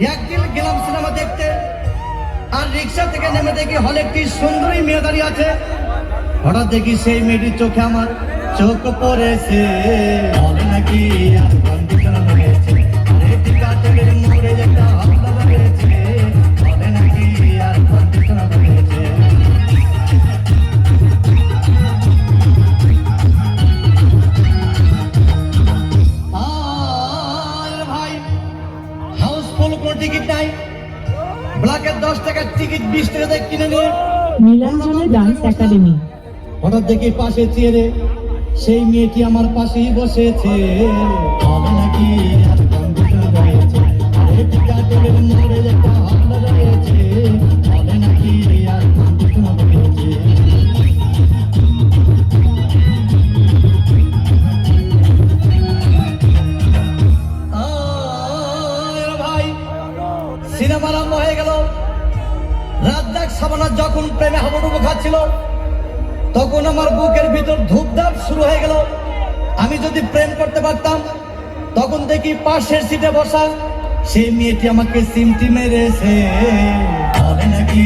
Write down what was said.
একদিন গেলাম সিনেমা দেখতে, আর রিক্সা থেকে নেমে দেখি হলে একটি সুন্দরী মেয়ে দাঁড়িয়ে আছে। হঠাৎ দেখি সেই মেয়েটির চোখে আমার চোখ পড়েছে। বলে নাকি আর কন্ডিশনার হয়েছে, টিকাটের মোড়ে একটা হামলা হয়েছে। বলে নাকি আর কন্ডিশনার হয়েছে। ভাই হাউসফুল কোনো টিকিট নাই, ব্ল্যাকের 10 টাকার টিকিট 20 টাকা দিয়ে কিনে নিয়ে নীলাঞ্জনা ডান্স একাডেমি। হঠাৎ দেখি পাশে চেয়ারে সেই মেয়েটি আমার পাশেই বসেছে। বলে নাকি আর কন্ডিশনার হয়েছে, টিকাটের মোড়ে একটা হামলা হয়েছে। বলে নাকি আর কন্ডিশনার হয়েছে। ভাই সিনেমা আরম্ভ হয়ে গেল। রাজ্জাক সাবানা যখন প্রেমে হাবুডুবু খাচ্ছিল, তখন আমার বুকের ভিতর ধূপধাপ শুরু হয়ে গেল। আমি যদি প্রেম করতে পারতাম, তখন দেখি পাশের সিটে বসা সেই মেয়েটি আমাকে সিমটি মেরেছে। বলে নাকি